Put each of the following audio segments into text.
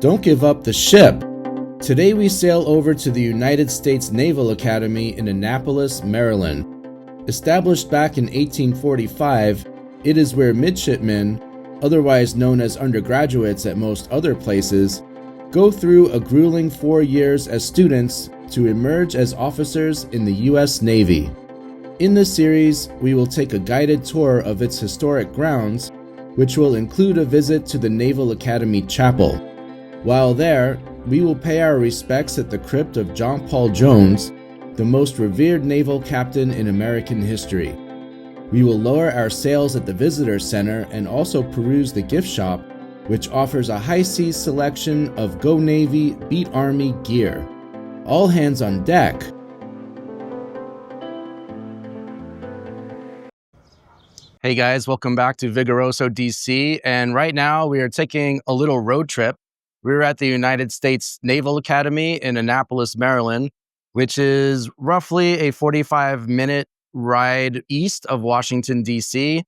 Don't give up the ship! Today we sail over to the United States Naval Academy in Annapolis, Maryland. Established back in 1845, it is where midshipmen, otherwise known as undergraduates at most other places, go through a grueling 4 years as students to emerge as officers in the U.S. Navy. In this series, we will take a guided tour of its historic grounds, which will include a visit to the Naval Academy Chapel. While there, we will pay our respects at the crypt of John Paul Jones, the most revered naval captain in American history. We will lower our sails at the Visitor Center and also peruse the gift shop, which offers a high-seas selection of Go Navy, Beat Army gear. All hands on deck! Hey guys, welcome back to Vigoroso, DC, and right now we are taking a little road trip. We're at the United States Naval Academy in Annapolis, Maryland, which is roughly a 45-minute ride east of Washington, D.C.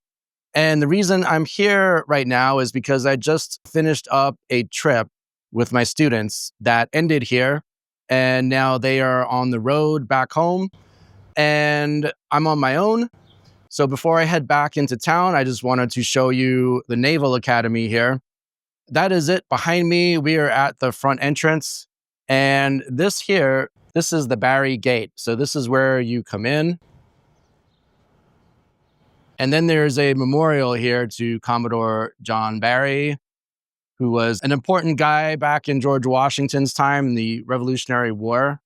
And the reason I'm here right now is because I just finished up a trip with my students that ended here, and now they are on the road back home, and I'm on my own. So before I head back into town, I just wanted to show you the Naval Academy here. That is it. Behind me, we are at the front entrance. And this is the Barry Gate. So this is where you come in. And then there's a memorial here to Commodore John Barry, who was an important guy back in George Washington's time in the Revolutionary War.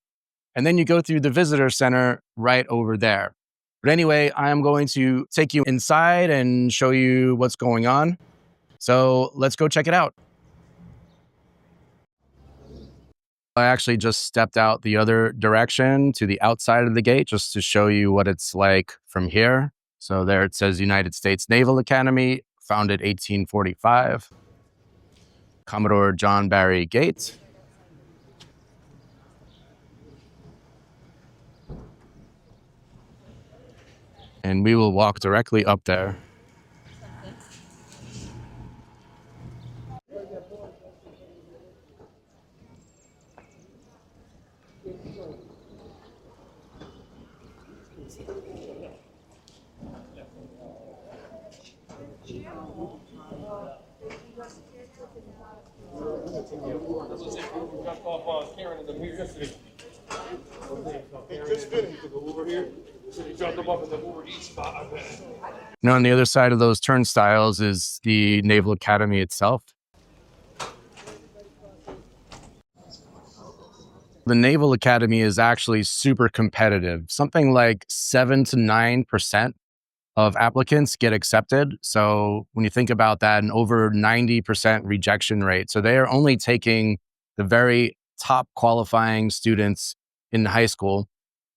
And then you go through the Visitor Center right over there. But anyway, I am going to take you inside and show you what's going on. So let's go check it out. I actually just stepped out the other direction to the outside of the gate just to show you what it's like from here. So there it says United States Naval Academy, founded 1845. Commodore John Barry Gate. And we will walk directly up there. Now, on the other side of those turnstiles is the Naval Academy itself. The Naval Academy is actually super competitive. Something like 7 to 9% of applicants get accepted. So when you think about that, an over 90% rejection rate. So they are only taking the very top qualifying students in high school.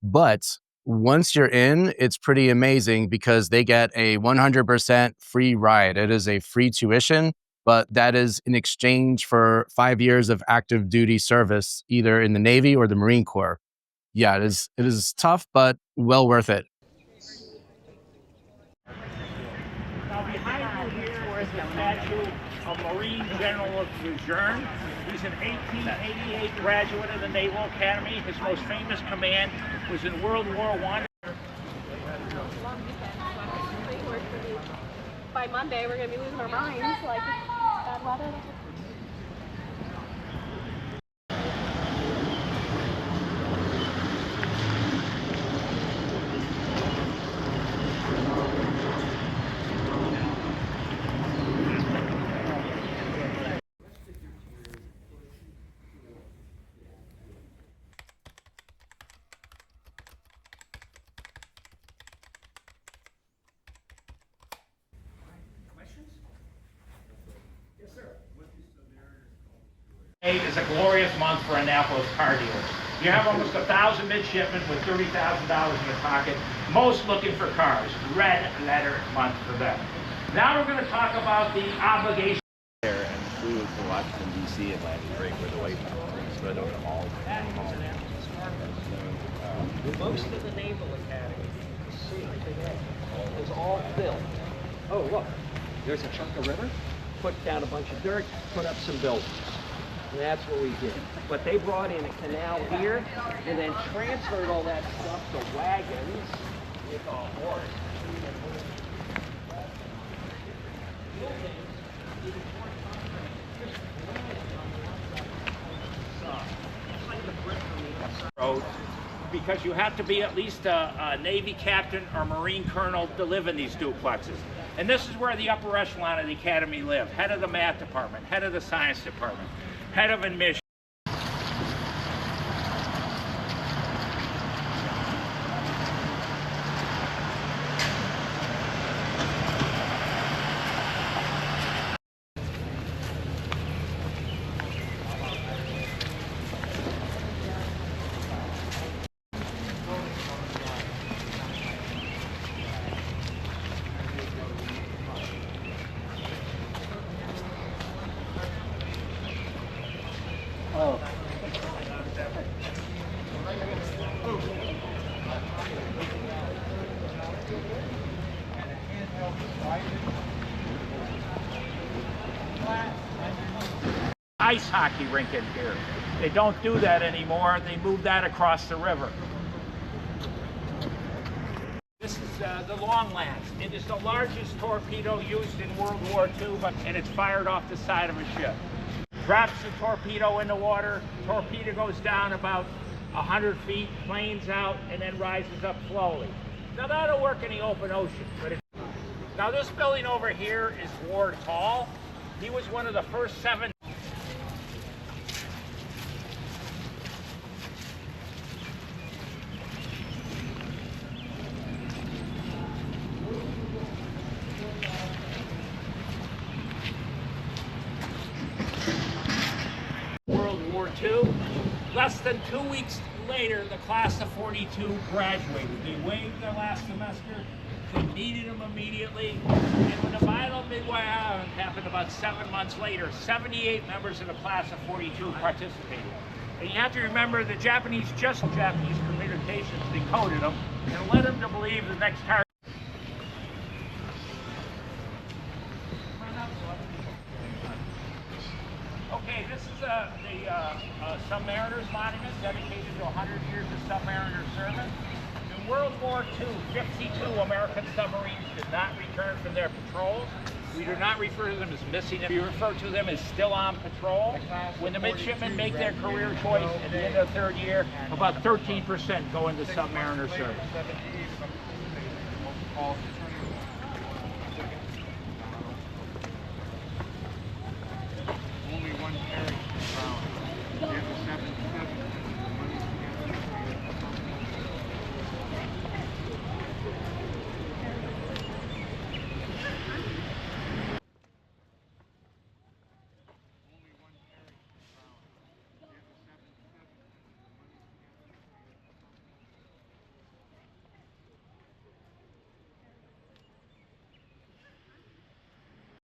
But once you're in, it's pretty amazing because they get a 100% free ride. It is a free tuition, but that is in exchange for 5 years of active duty service, either in the Navy or the Marine Corps. Yeah, it is tough, but well worth it. Now behind you here is the statue of Marine General Lejeune. He's an 1888 graduate of the Naval Academy. His most famous command was in World War I. By Monday, we're going to be losing our minds, like bad weather. May is a glorious month for Annapolis car dealers. You have almost 1,000 midshipmen with $30,000 in their pocket, most looking for cars. Red letter month for them. Now we're going to talk about the obligation. There, and flew to Washington, D.C. and landed right where the White House is. So I know them all. Most of the Naval Academy is all built. Oh, look, there's a chunk of river. Put down a bunch of dirt, put up some buildings. And that's what we did. But they brought in a canal here and then transferred all that stuff to wagons with a horse. Because you have to be at least a Navy captain or Marine colonel to live in these duplexes. And this is where the upper echelon of the academy live. Head of the math department, head of the science department, head of admission. Ice hockey rink in here. They don't do that anymore. They moved that across the river. This is the Long Lance. It is the largest torpedo used in World War II, and it's fired off the side of a ship. Drops the torpedo in the water, torpedo goes down about 100 feet, planes out, and then rises up slowly. Now that'll work in the open ocean. Now this building over here is Ward Hall. He was one of the first 7. World War II. Less than 2 weeks later, the class of 42 graduated. They waived their last semester. They needed them immediately. And when the Battle of Midway Island happened about 7 months later, 78 members of the class of 42 participated. And you have to remember the Japanese communications decoded them and led them to believe the next target. Okay, this is the Submariner's Monument, dedicated to 100 years of submariner service. In World War II, 52 American submarines did not return from their patrols. We do not refer to them as missing. We refer to them as still on patrol. When the midshipmen make their career choice at the end of the 3rd year, about 13% go into submariner service.